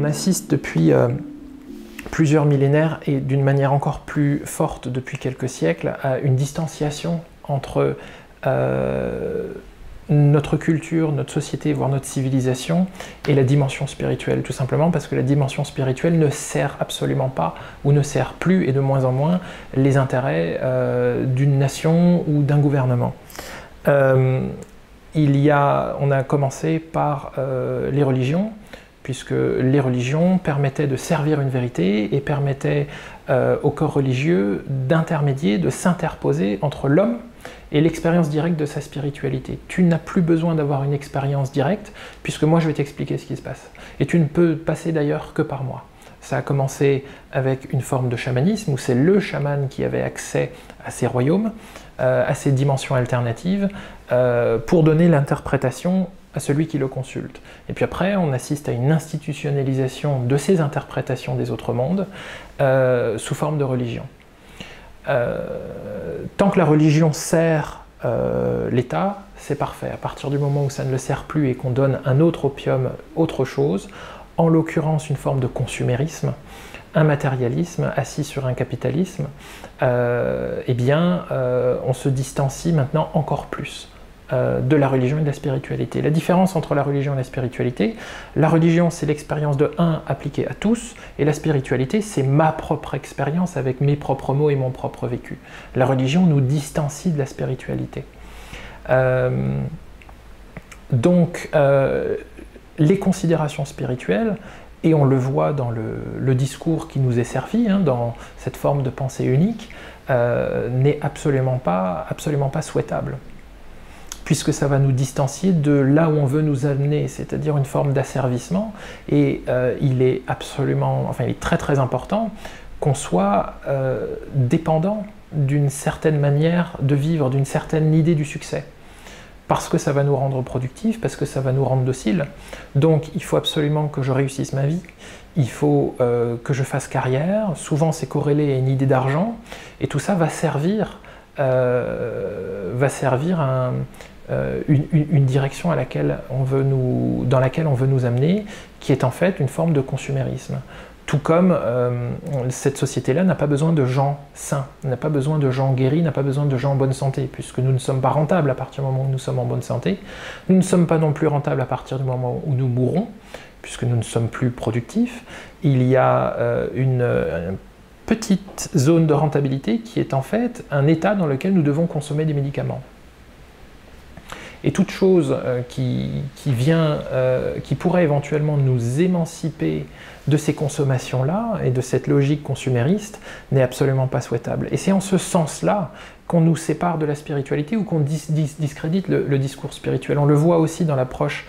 On assiste depuis plusieurs millénaires et d'une manière encore plus forte depuis quelques siècles à une distanciation entre notre culture, notre société, voire notre civilisation et la dimension spirituelle, tout simplement parce que la dimension spirituelle ne sert absolument pas ou ne sert plus et de moins en moins les intérêts d'une nation ou d'un gouvernement. On a commencé par les religions, puisque les religions permettaient de servir une vérité et permettaient au corps religieux d'intermédier, de s'interposer entre l'homme et l'expérience directe de sa spiritualité. Tu n'as plus besoin d'avoir une expérience directe, puisque moi je vais t'expliquer ce qui se passe. Et tu ne peux passer d'ailleurs que par moi. Ça a commencé avec une forme de chamanisme, où c'est le chaman qui avait accès à ces royaumes, à ces dimensions alternatives, pour donner l'interprétation à celui qui le consulte. Et puis après, on assiste à une institutionnalisation de ces interprétations des autres mondes sous forme de religion. Tant que la religion sert l'État, c'est parfait. À partir du moment où ça ne le sert plus et qu'on donne un autre opium, autre chose, en l'occurrence une forme de consumérisme, un matérialisme assis sur un capitalisme, eh bien, on se distancie maintenant encore plus de la religion et de la spiritualité. La différence entre la religion et la religion c'est l'expérience de un appliquée à tous, et la spiritualité c'est ma propre expérience avec mes propres mots et mon propre vécu. La religion nous distancie de la spiritualité. Donc, les considérations spirituelles, et on le voit dans le discours qui nous est servi, hein, dans cette forme de pensée unique, n'est absolument pas souhaitable, puisque ça va nous distancier de là où on veut nous amener, c'est-à-dire une forme d'asservissement, et il est très très important qu'on soit dépendant d'une certaine manière de vivre, d'une certaine idée du succès, parce que ça va nous rendre productifs, parce que ça va nous rendre dociles. Donc il faut absolument que je réussisse ma vie, il faut que je fasse carrière, souvent c'est corrélé à une idée d'argent, et tout ça va servir une direction dans laquelle on veut nous amener, qui est en fait une forme de consumérisme. Tout comme cette société-là n'a pas besoin de gens sains, n'a pas besoin de gens guéris, n'a pas besoin de gens en bonne santé, puisque nous ne sommes pas rentables à partir du moment où nous sommes en bonne santé. Nous ne sommes pas non plus rentables à partir du moment où nous mourrons, puisque nous ne sommes plus productifs. Il y a une petite zone de rentabilité qui est en fait un état dans lequel nous devons consommer des médicaments. Et toute chose qui pourrait éventuellement nous émanciper de ces consommations-là et de cette logique consumériste n'est absolument pas souhaitable. Et c'est en ce sens-là qu'on nous sépare de la spiritualité ou qu'on discrédite le discours spirituel. On le voit aussi dans l'approche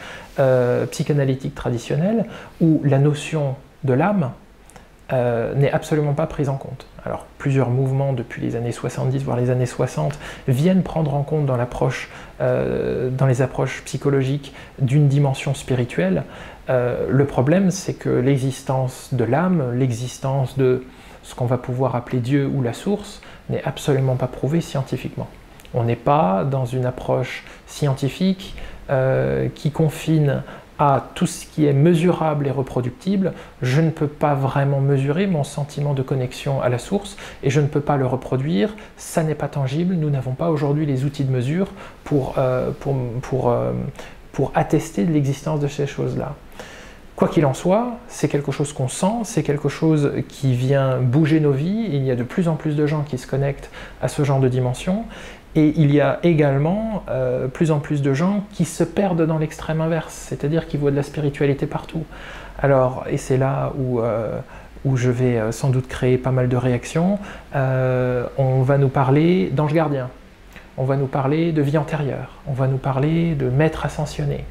psychanalytique traditionnelle, où la notion de l'âme n'est absolument pas prise en compte. Alors, plusieurs mouvements depuis les années 70, voire les années 60, viennent prendre en compte dans les approches psychologiques d'une dimension spirituelle. Le problème, c'est que l'existence de l'âme, l'existence de ce qu'on va pouvoir appeler Dieu ou la source, n'est absolument pas prouvée scientifiquement. On n'est pas dans une approche scientifique qui confine à tout ce qui est mesurable et reproductible. Je ne peux pas vraiment mesurer mon sentiment de connexion à la source et je ne peux pas le reproduire, ça n'est pas tangible, nous n'avons pas aujourd'hui les outils de mesure pour attester de l'existence de ces choses-là. Quoi qu'il en soit, c'est quelque chose qu'on sent, c'est quelque chose qui vient bouger nos vies, il y a de plus en plus de gens qui se connectent à ce genre de dimension. Et il y a également plus en plus de gens qui se perdent dans l'extrême inverse, c'est-à-dire qui voient de la spiritualité partout. Alors, et c'est là où je vais sans doute créer pas mal de réactions, on va nous parler d'ange gardien, on va nous parler de vie antérieure, on va nous parler de maître ascensionné.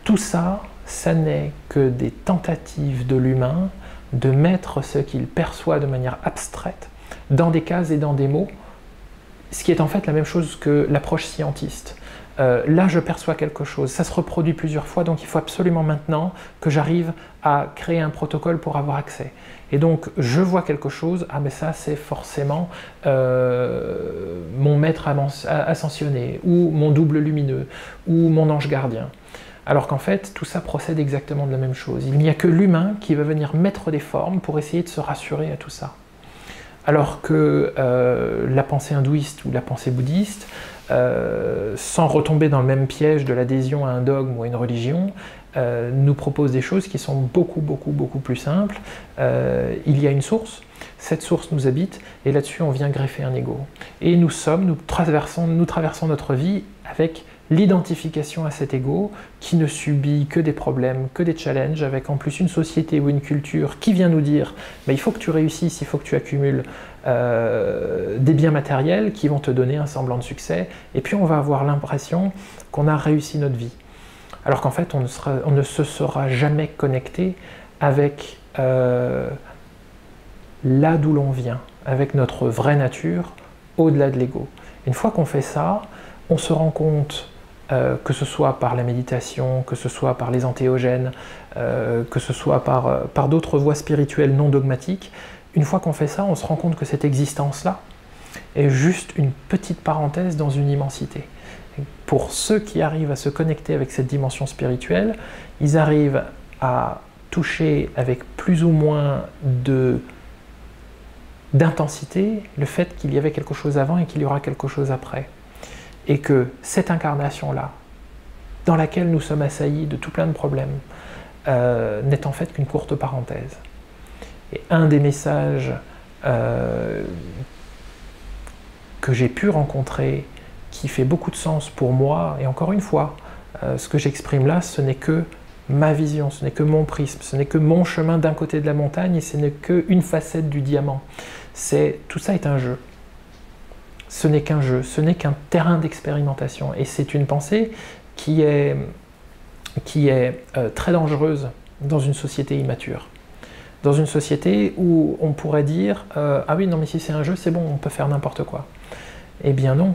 Tout ça, ça n'est que des tentatives de l'humain de mettre ce qu'il perçoit de manière abstraite dans des cases et dans des mots, ce qui est en fait la même chose que l'approche scientiste. Là, je perçois quelque chose, ça se reproduit plusieurs fois, donc il faut absolument maintenant que j'arrive à créer un protocole pour avoir accès. Et donc, je vois quelque chose, ah mais ça c'est forcément mon maître ascensionné, ou mon double lumineux, ou mon ange gardien. Alors qu'en fait, tout ça procède exactement de la même chose. Il n'y a que l'humain qui va venir mettre des formes pour essayer de se rassurer à tout ça. Alors que la pensée hindouiste ou la pensée bouddhiste, sans retomber dans le même piège de l'adhésion à un dogme ou à une religion, nous propose des choses qui sont beaucoup plus simples. Il y a une source, cette source nous habite, et là-dessus on vient greffer un ego. Et nous traversons notre vie avec l'identification à cet ego qui ne subit que des problèmes, que des challenges, avec en plus une société ou une culture qui vient nous dire il faut que tu réussisses, il faut que tu accumules des biens matériels qui vont te donner un semblant de succès, et puis on va avoir l'impression qu'on a réussi notre vie. Alors qu'en fait, on ne se sera jamais connecté avec là d'où l'on vient, avec notre vraie nature, au-delà de l'ego. Une fois qu'on fait ça, on se rend compte, que ce soit par la méditation, que ce soit par les antéogènes, que ce soit par d'autres voies spirituelles non dogmatiques, une fois qu'on fait ça, on se rend compte que cette existence-là est juste une petite parenthèse dans une immensité. Pour ceux qui arrivent à se connecter avec cette dimension spirituelle, ils arrivent à toucher avec plus ou moins d'intensité le fait qu'il y avait quelque chose avant et qu'il y aura quelque chose après. Et que cette incarnation-là, dans laquelle nous sommes assaillis de tout plein de problèmes, n'est en fait qu'une courte parenthèse. Et un des messages que j'ai pu rencontrer, qui fait beaucoup de sens pour moi, et encore une fois, ce que j'exprime là, ce n'est que ma vision, ce n'est que mon prisme, ce n'est que mon chemin d'un côté de la montagne, et ce n'est qu'une facette du diamant. Tout ça est un jeu. Ce n'est qu'un jeu, ce n'est qu'un terrain d'expérimentation. Et c'est une pensée qui est très dangereuse dans une société immature. Dans une société où on pourrait dire « Ah oui, non mais si c'est un jeu, c'est bon, on peut faire n'importe quoi ». Eh bien non.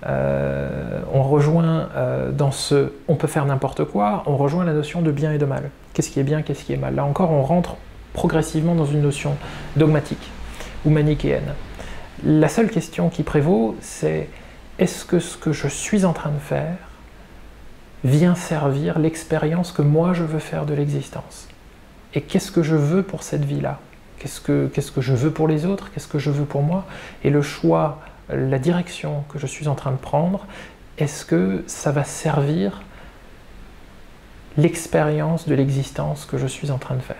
On rejoint dans ce « on peut faire n'importe quoi », on rejoint la notion de bien et de mal. Qu'est-ce qui est bien, qu'est-ce qui est mal? Là encore, on rentre progressivement dans une notion dogmatique ou manichéenne. La seule question qui prévaut, c'est est-ce que ce que je suis en train de faire vient servir l'expérience que moi je veux faire de l'existence? Et qu'est-ce que je veux pour cette vie-là? Qu'est-ce que je veux pour les autres? Qu'est-ce que je veux pour moi? Et le choix, la direction que je suis en train de prendre, est-ce que ça va servir l'expérience de l'existence que je suis en train de faire?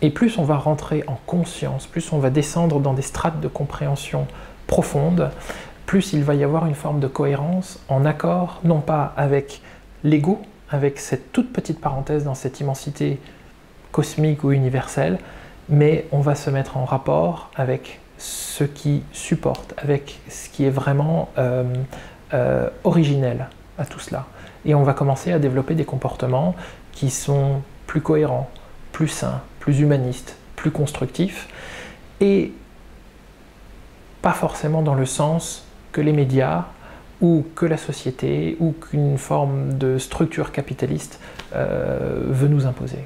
Et plus on va rentrer en conscience, plus on va descendre dans des strates de compréhension profondes, plus il va y avoir une forme de cohérence en accord, non pas avec l'ego, avec cette toute petite parenthèse dans cette immensité cosmique ou universelle, mais on va se mettre en rapport avec ce qui supporte, avec ce qui est vraiment originel à tout cela. Et on va commencer à développer des comportements qui sont plus cohérents, plus sains, plus humanistes, plus constructifs, et pas forcément dans le sens que les médias ou que la société ou qu'une forme de structure capitaliste veut nous imposer.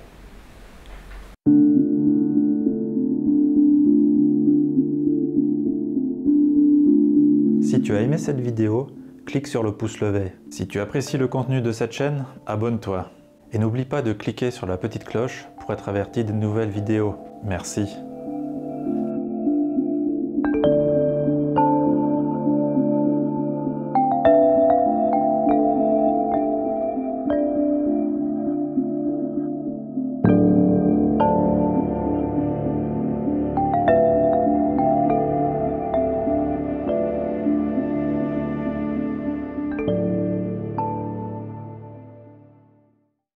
Si tu as aimé cette vidéo, clique sur le pouce levé. Si tu apprécies le contenu de cette chaîne, abonne-toi. Et n'oublie pas de cliquer sur la petite cloche pour être averti de nouvelles vidéos. Merci.